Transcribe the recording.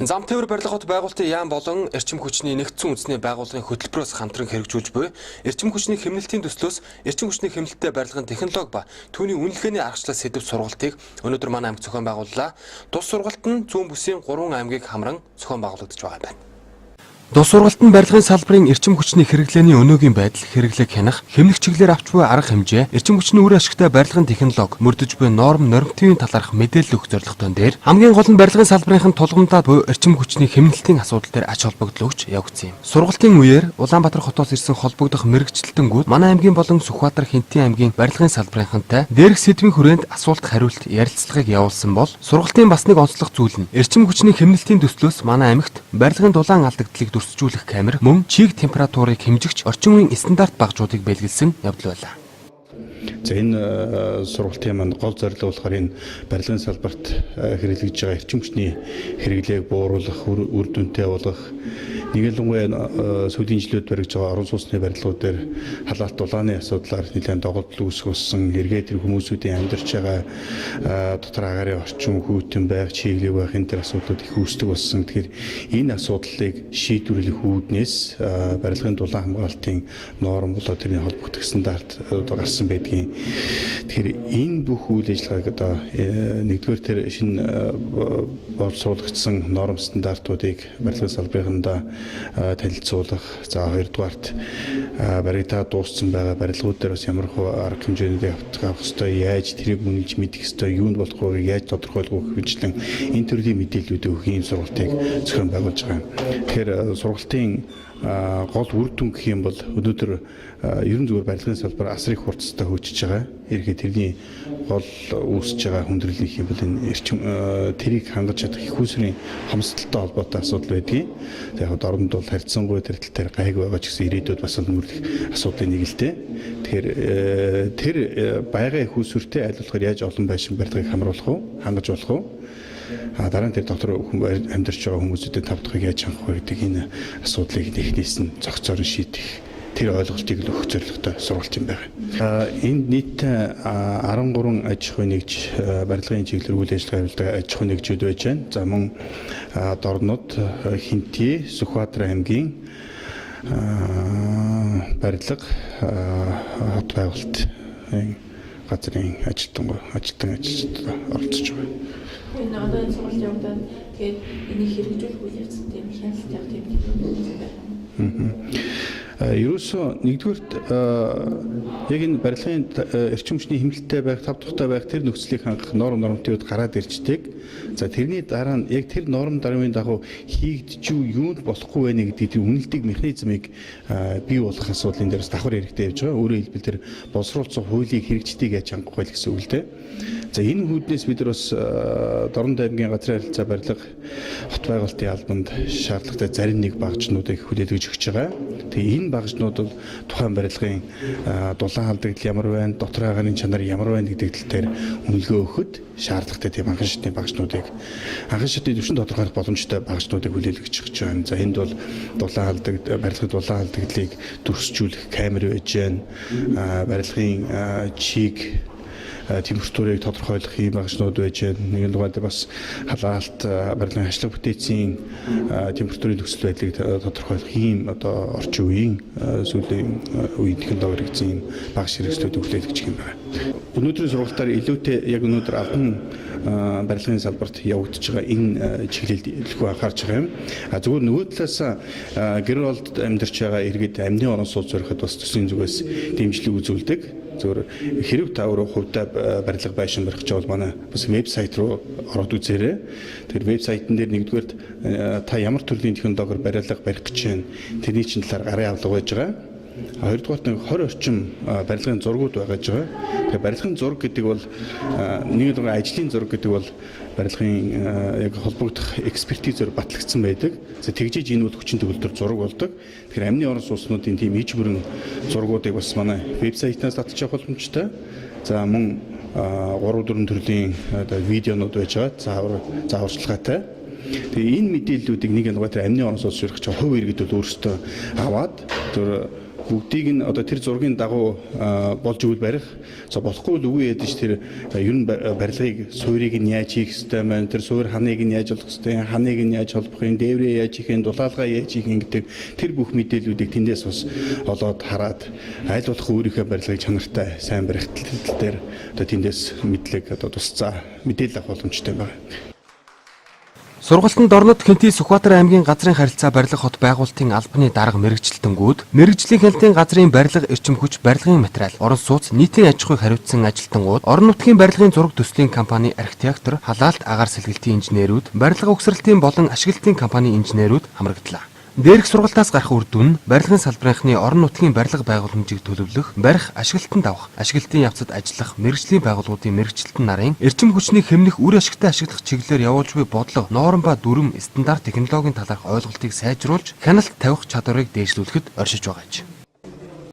Зам тээвэр барилга хот байгуулалтын яам болон эрчим хүчний нэгдсэн үндэсний байгууллагын хөтөлбөрөөс хамтран хэрэгжүүлж буй эрчим хүчний хэмнэлтийн төслөөс эрчим хүчний хэмнэлттэй барилгын технологи ба түүний үнэлгээний аргачлал сэдв сургалтыг өнөөдөр манай аймаг зохион байгууллаа. Тус сургалт нь зүүн бүсийн 3 аймгийг хамран зохион байгуулагдаж байгаа юм байна. Тус сургалт нь барилгын салбарын эрчим хүчний хэрэглээний өнөөгийн байдал, хэрэглээг хянах, хэмнэх чиглэлээр авч буй арга хэмжээ, эрчим хүчний үр ашигтай барилгын технологи, мөрдөж буй норм, нормативын талаарх мэдээлэл өгөх зорилготой дээр хамгийн гол нь барилгын салбарын тулгамдаад буй эрчим хүчний хэмнэлтийн асуудал дээр ач холбогдол өгч явагдсан юм. Сургалтын үеэр Улаанбаатар хотоос ирсэн холбогдох мэрэгчлэлтэнгүүд манай аймгийн болон Сүхбаатар Хинтийн аймгийн барилгын салбарынхантай дээрх сэдвийн хүрээнд асуулт хариулт ярилцлагыг явуулсан бол сургалтын бас нэг онцлог зүйл нь эрчим хүчний хэмнэлтийн төслөөс манай аймагт барилгын дулаан алдагдлыг дүрсжүүлэх камер мөн чиг температурыг хэмжигч орчин үеийн стандарт багжуудыг бэлгэлсэн явдал байлаа. За энэ сургалтын маань гол зорилго болохоор энэ барилгын салбарт хэрэглэж байгаа эрчим хүчний хэрэглээг бууруулах, үр дүнтэй болгох, нэгэнлэнгүй сүүлийн жилүүд баригдж байгаа орон сууцны барилгууд дээр халаалт дулааны асуудлаар нэлээд доголдол үүсгэсэн, эргээд тэр хүмүүсүүдийн амьдарч байгаа дотор агаарын орчин, хүйтэн байх, чиглэг байх энэ төр асуудлууд их үүсдэг болсон. Тэгэхээр энэ асуудлыг шийдвэрлэх үүднээс барилгын дулаан хамгаалтын норм болоод тэрний холбогдох стандарт гарсан байдгийг. Тэгэхээр энэ бүх үйл ажиллагааг одоо нэгдүгээр тэр шинэ боловсруулагдсан норм стандартуудыг барилгын салбарынхаа танилцуулах, за хоёрдугаарт баригдаад дууссан байгаа барилгууд дээр бас ямар арга хэмжээний авах ёстой, яаж тэрийг үнэлж мэдэх ёстой, юунд болох вэ, яаж тодорхойлох вэ гэжлэн энэ төрлийн мэдээллүүд өгөх ийм сургалтыг зохион байгуулж байгаа. Тэгэхээр сургалтын гол үр дүн гэх юм бол өнөөдөр ерөн зүгээр барилгын салбар асар их хурцтай хөгжиж байгаа. Ерөнхийдөө тэрний гол үүсэж байгаа хүндрэл их юм бол энэ эрчим тэрийг хангаж чадах их усрын хомсдолтой холбоотой асуудал байдгийг. Яг оронд бол харьцангуй тэр тал дээр гайг байгаа ч гэсэн ирээдүйд бас нүүрэх асуудлын нэг л дээ. Тэгэхээр тэр байгаль их усртэй аль болохоор яаж олон байшин барилгыг хамруулах вэ, хангаж болох вэ? Дараа нь тэр дотор амьдарч байгаа хүмүүсүүдэд тавдахыг яаж хангах вэ гэдэг энэ асуудлыг эхнээс нь зохицоор шийдэх тэр ойлголтыг л өгөх зорилготой сургалт юм байна. Энд нийтдээ 13 аж ахуй нэгж барилгын чиглэлээр үйл ажиллагаа явуулдаг аж ахуй нэгжүүд байж байна. За мөн Дорнод, Хинтээ, Сүхбаатар аймгийн барилга хот байгуулалтын газрын ажилтан ажилчид оролцож байгаа. Энэ одоо энэ сургалт явагдаад тэгээд энийг хэрэгжүүлэх үйл явцад тийм хяналт явах тийм юм байна. Ерөөсөө нэгдүгээрт яг энэ барилгын эрчим хүчний хэмнэлттэй байх, тав тухтай байх тэр нөхцөлийг хангах нормативуд гараад ирждэг. За тэрний дараа нь яг тэр норм дармын дагуу хийгдэж юунд болохгүй вэ гэдэг тэр үнэлдэг механизмыг бий болгох асуудлын дээрс давхар хэрэгтэй явж байгаа. Өөрөөр хэлбэл тэр боловсруулсан хуулийг хэрэгжтийг яаж хангах вэ гэсэн үг л дээ. За энэ хүүднээс бид нар бас Дорнод аймгийн газрын харилцаа барилга хот байгуулалтын албанд шаардлагатай зарим нэг багжнуудыг хүлээлгэж өгч байгаа. Тэгээ энэ багжнууд бол тухайн барилгын дулаан алдагдал ямар байна, дотор агаарын чанар ямар байна гэдэг тал дээр үнэлгээ өгөхөд шаардлагатай тийм анхан шатны багжнуудыг анхан шатны төвшин тодорхойлох боломжтой багжнуудыг хүлээлгэж өгч байгаа. За энд бол дулаан алдагдал, барилгын дулаан алдагдлыг дүрсжүүлэх камер байж байна. Барилгын чиг температурыг тодорхойлох ийм багжнууд байж байна. Нэгэн дугаард бас халаалт барилгын хашлаг бүтээцийн температурын нөхцөл байдлыг тодорхойлох ийм одоо орчин үеийн сүүлийн үеийн технологи хэрэгцээ багш хэрэгслүүд хүлээлгэж юм байна. Өнөөдрийн сургалтаар илүүтэй яг өнөөдөр албан барилгын салбарт явагдаж байгаа энэ чиглэлд илүү анхаарч байгаа юм. Зөвхөн нөгөө талаас гэр болд амьдарч байгаа иргэд амьны орон сууц зориход бас төсвийн зүгээс дэмжлэг үзүүлдэг. Зөвхөн хэрэг та өөрөө хувьдаа барилга байшин барих гэж бол манай бас вебсайт руу ороод үзээрэй. Тэр вебсайтн дээр нэгдүгээр та ямар төрлийн технологиор барилга барих гэж байна. Тэрний чинь талаар гарын авлага байж байгаа. Хоёрдугаарт 20 орчим барилгын зургууд байгаа гэж байгаа. Тэгэхээр барилгын зураг гэдэг бол нэг л ажлын зураг гэдэг бол барилгын яг холбогдох экспертизээр батлагдсан байдаг. За тэгжиж энэ бол хүчин төгөлдөр зураг болдог. Тэгэхээр амны орон сууцнуудын тийм иж бүрэн зургуудыг бас манай вебсайтнаас татчих авах боломжтой. За мөн 3-4 төрлийн одоо видеонууд байж байгаа. Зааварчилгаатай. Тэгээ энэ мэдээллүүдийг нэг нэг амны орон сууц ширхэж хувь иргэд бол өөрсдөө аваад тэр бүгдийг нь одоо тэр зургийн дагуу болж өгөл барих. За болохгүй л үгүй ядаж тэр ер нь барилгыг суурийг нь яаж хийх ёстой маань, тэр суур ханыг нь яаж болох ёстой, ханыг нь яаж холбох юм, дээврээ яаж хийх юм, дулаалгаа яаж хийх юм гэдэг тэр бүх мэдээллүүдийг тэндээс бас олоод хараад аль болох өөрийнхөө барилгыг чанартай сайн барих тал дээр одоо тэндээс мэдлэг одоо тусцаа мэдээлэл авах боломжтой байна. Сургалтанд орнод Хэнти Сүхбаатар аймгийн газрын харилцаа барилга хот байгуулалтын албаны дарга мэрэгчлэлтэнгүүд мэрэгжлийн хяналтын газрын барилга эрчим хүч барилгын материал орон сууц нийтийн аж ахуйг хариуцсан ажилтнууд орон нутгийн барилгын зураг төслийн компани архитектор халаалт агаар сэлгэлтийн инженерүүд барилга угсралтын болон ашиглалтын компани инженерүүд хамрагдлаа. Дээрх сургалтаас гарах үр дүн барилгын салбарынхны орон нутгийн барилга байгууламжийг төлөвлөх, барих, ашиглалтанд авах, ашиглалтын явцад ажиллах мэрэгжлийн байгууллагуудын мэрэгчлэлтэн нарын эрчим хүчнийг хэмнэх үр ашигтай ашиглах чиглэлээр явуулж буй бодлого, норм ба дүрм стандарт технологийн талаарх ойлголтыг сайжруулж, хяналт тавих чадварыг дээшлүүлэхэд оршиж байгаа юм.